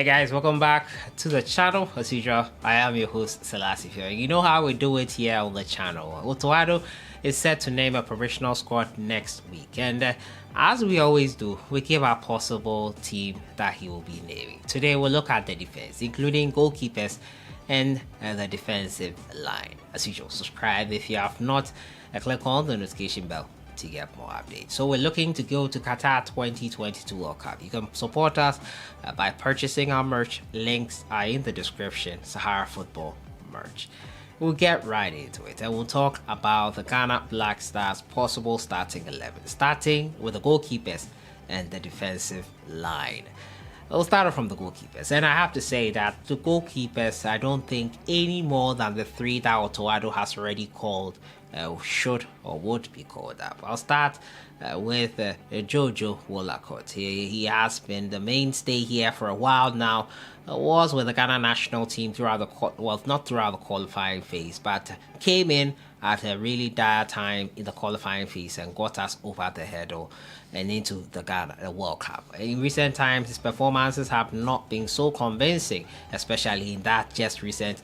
Hey guys, welcome back to the channel. As usual, I am your host sellssi here. You know how we do it here on the channel. ADDO is set to name a provisional squad next week, and as we always do, we give our possible team that he will be naming. Today we'll look at the defense, including goalkeepers and the defensive line. As usual, subscribe if you have not, click on the notification bell to get more updates. So we're looking to go to Qatar 2022 World Cup. You can support us by purchasing our merch. Links are in the description. Sahara Football merch. We'll get right into it and we'll talk about the Ghana Black Stars possible starting 11, starting with the goalkeepers and the defensive line. We'll start off from the goalkeepers, and I have to say that the goalkeepers, I don't think any more than the three that ADDO has already called should or would be called up. I'll start with Jojo Wollacott. He has been the mainstay here for a while now. Was with the Ghana national team throughout the not throughout the qualifying phase, but came in at a really dire time in the qualifying phase and got us over the hurdle and into the World Cup. In recent times, his performances have not been so convincing, especially in that just recent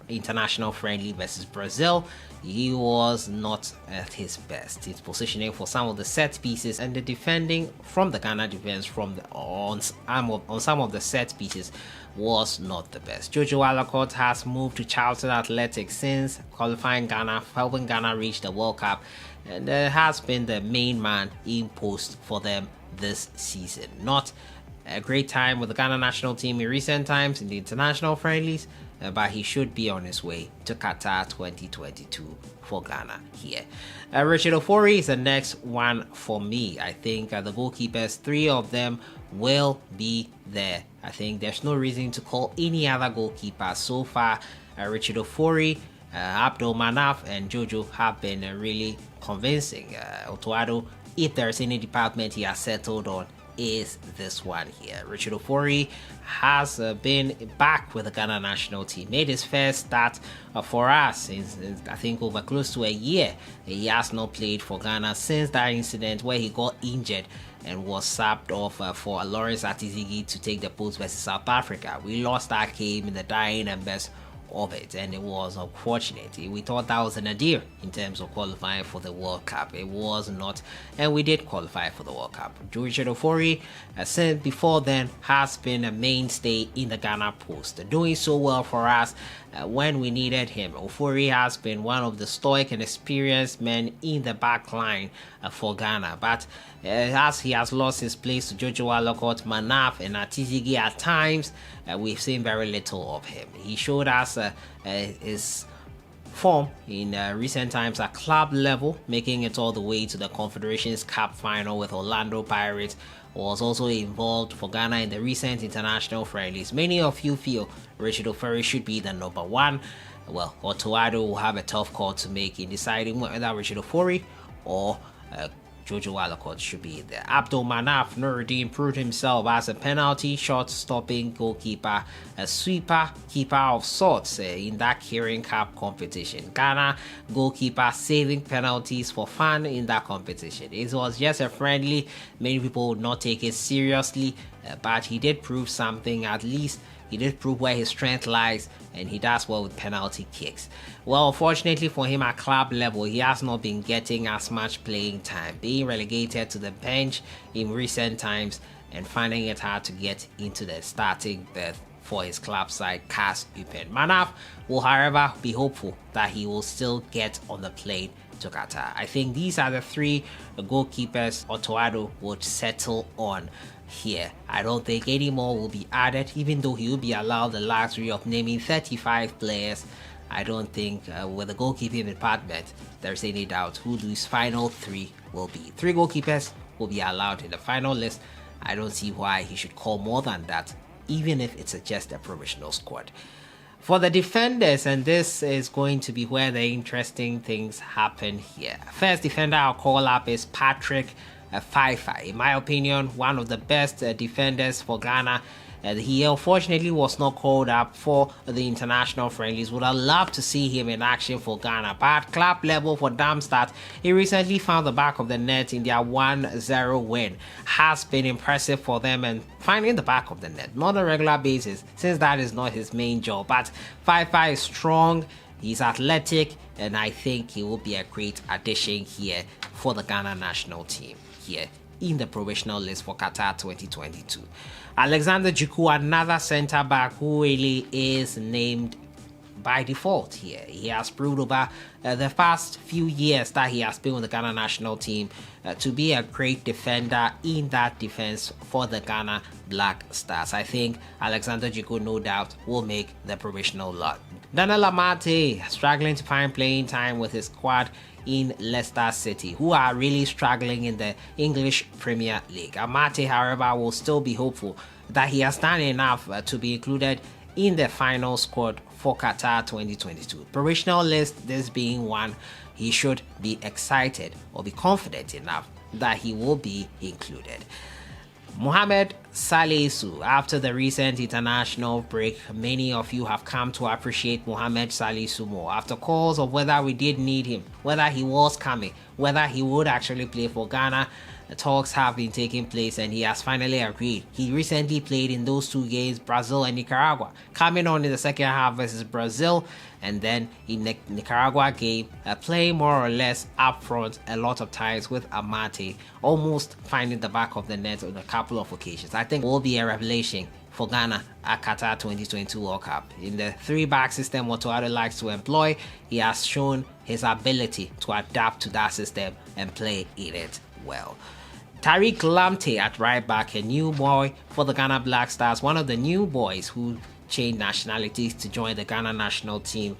international friendly versus Brazil. He was not at his best. His positioning for some of the set pieces and the defending from the Ghana defense on some of the set pieces was not the best. Jojo Wollacott has moved to Charlton Athletic since qualifying Ghana, helping Ghana reach the World Cup, and has been the main man in post for them this season. Not a great time with the Ghana national team in recent times in the international friendlies, but he should be on his way to Qatar 2022 for Ghana here. Richard Ofori is the next one for me. I think the goalkeepers, three of them will be there. I think there's no reason to call any other goalkeeper so far. Richard Ofori, Abdul Manaf, and Jojo have been really convincing. ADDO, if there's any department he has settled on, is this one here. Richard Ofori has been back with the Ghana national team, made his first start for us in I think over close to a year. He has not played for Ghana since that incident where he got injured and was subbed off for Lawrence Atizigi to take the post versus South Africa. We lost that game in the dying embers of it, and it was unfortunate. We thought that was an idea in terms of qualifying for the World Cup. It was not, and we did qualify for the World Cup. Richard Ofori, since before then, has been a mainstay in the Ghana post, doing so well for us when we needed him. Ofori has been one of the stoic and experienced men in the back line for Ghana, but as he has lost his place to Jojo Wollacott, Manaf, and Atizigi at times, we've seen very little of him. He showed us his form in recent times at club level, making it all the way to the Confederations Cup final with Orlando Pirates. Was also involved for Ghana in the recent international friendlies. Many of you feel Richard Ofori should be the number one. Well, ADDO will have a tough call to make in deciding whether Richard Ofori or Jojo Wollacott should be there. Abdul Manaf Nuruddin proved himself as a penalty shot-stopping goalkeeper, a sweeper, keeper of sorts in that Kirin Cup competition. Ghana goalkeeper saving penalties for fun in that competition. It was just a friendly. Many people would not take it seriously, but he did prove something. At least he did prove where his strength lies, and he does well with penalty kicks. Well, unfortunately for him at club level, he has not been getting as much playing time, being relegated to the bench in recent times and finding it hard to get into the starting berth for his club side, CAS Eupen. Manaf will, however, be hopeful that he will still get on the plane to Qatar. I think these are the three goalkeepers ADDO would settle on here. I don't think any more will be added, even though he will be allowed the luxury of naming 35 players. I don't think with the goalkeeping department there's any doubt who these final three will be. Three goalkeepers will be allowed in the final list. I don't see why he should call more than that, even if it's just a provisional squad. For the defenders, and this is going to be where the interesting things happen here. First defender I'll call up is Patrick Pfeiffer. In my opinion, one of the best defenders for Ghana He unfortunately was not called up for the international friendlies. Would have loved to see him in action for Ghana. But at club level for Darmstadt, he recently found the back of the net in their 1-0 win. Has been impressive for them, and finding the back of the net, not on a regular basis, since that is not his main job. But Fifa is strong, he's athletic, and I think he will be a great addition here for the Ghana national team here in the provisional list for Qatar 2022. Alexander Djiku, another centre back who really is named by default here. He has proved over the past few years that he has been with the Ghana national team to be a great defender in that defense for the Ghana Black Stars. I think Alexander Djiku, no doubt, will make the provisional lot. Daniel Amate struggling to find playing time with his squad in Leicester City, who are really struggling in the English Premier League. Amate, however, will still be hopeful that he has done enough to be included in the final squad for Qatar 2022. Provisional list, this being one, he should be excited or be confident enough that he will be included. Mohamed Salisu, after the recent international break, many of you have come to appreciate Mohamed Salisu more. After calls of whether we did need him, whether he was coming, whether he would actually play for Ghana, the talks have been taking place and he has finally agreed. He recently played in those two games, Brazil and Nicaragua, coming on in the second half versus Brazil, and then in the Nicaragua game, playing more or less up front a lot of times with Amate, almost finding the back of the net on a couple of occasions. I think it will be a revelation for Ghana at Qatar 2022 World Cup. In the 3-back system what OTTO likes to employ, he has shown his ability to adapt to that system and play in it well. Tariq Lamptey at right back, a new boy for the Ghana Black Stars, one of the new boys who changed nationalities to join the Ghana national team.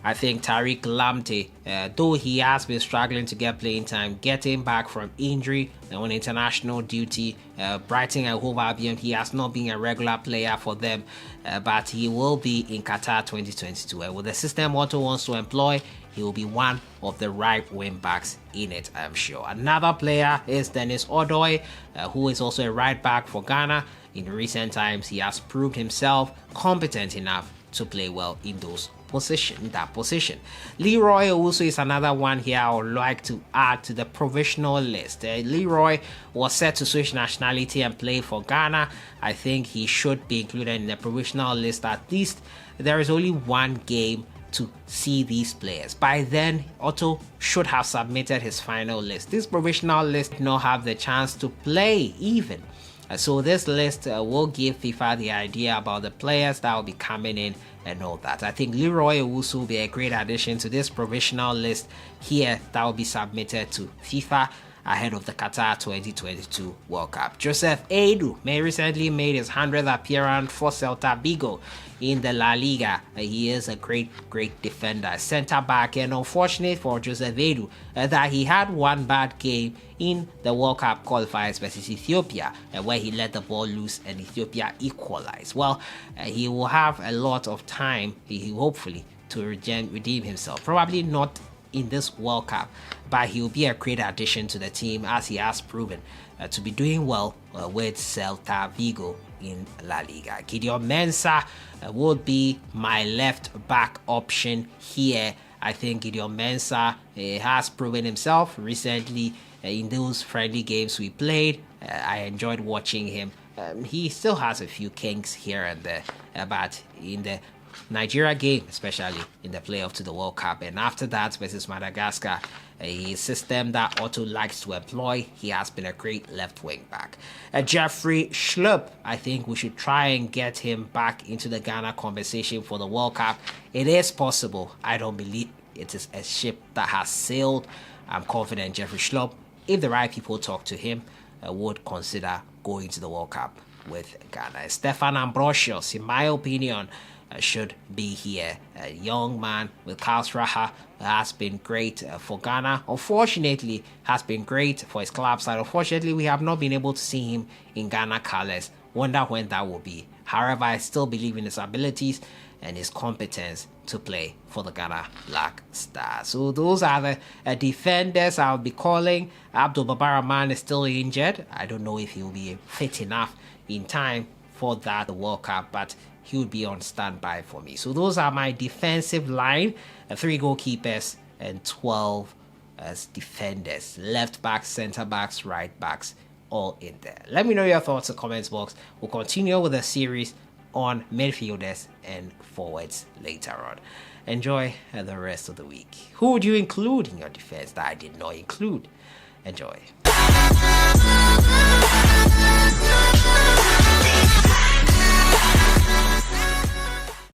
I think Tariq Lamptey, though he has been struggling to get playing time, getting back from injury and on international duty, Brighton and Hove Albion, he has not been a regular player for them, but he will be in Qatar 2022. And with the system OTTO wants to employ, he will be one of the right wing backs in it, I'm sure. Another player is Dennis Odoi, who is also a right back for Ghana. In recent times, he has proved himself competent enough to play well in that position. Leroy also is another one here I would like to add to the provisional list. Leroy was set to switch nationality and play for Ghana. I think he should be included in the provisional list. At least there is only one game to see these players. By then, OTTO should have submitted his final list. This provisional list did not have the chance to play even. So this list will give FIFA the idea about the players that will be coming in and all that. I think Leroy Owusu will be a great addition to this provisional list here that will be submitted to FIFA ahead of the Qatar 2022 World Cup. Joseph ADDO may recently made his 100th appearance for Celta Vigo in the La Liga. He is a great defender, centre back, and unfortunate for Joseph ADDO that he had one bad game in the World Cup qualifiers versus Ethiopia, where he let the ball loose and Ethiopia equalized. Well, he will have a lot of time, he hopefully, to redeem himself. Probably not in this World Cup, but he will be a great addition to the team as he has proven to be doing well with Celta Vigo in La Liga. Gideon Mensah would be my left back option here. I think Gideon Mensah has proven himself recently in those friendly games we played. I enjoyed watching him. He still has a few kinks here and there, but in the Nigeria game, especially in the playoff to the World Cup, and after that versus Madagascar, a system that OTTO likes to employ, he has been a great left wing back. Jeffrey Schlupp, I think we should try and get him back into the Ghana conversation for the World Cup. It is possible. I don't believe it is a ship that has sailed. I'm confident Jeffrey Schlupp, if the right people talk to him, would consider going to the World Cup with Ghana. Stefan Ambrosius, in my opinion, should be here. A young man with Karlsruhe has been great for Ghana. Unfortunately, has been great for his club side. Unfortunately, we have not been able to see him in Ghana colours. Wonder when that will be. However, I still believe in his abilities and his competence to play for the Ghana Black Stars. So those are the defenders I'll be calling. Abdul Babaraman is still injured. I don't know if he'll be fit enough in time for that World Cup, but he would be on standby for me. So those are my defensive line, 3 goalkeepers and 12 as defenders, left backs, center backs, right backs, all in there. Let me know your thoughts in the comments box. We'll continue with the series on midfielders and forwards later on. Enjoy the rest of the week. Who would you include in your defense that I did not include? Enjoy.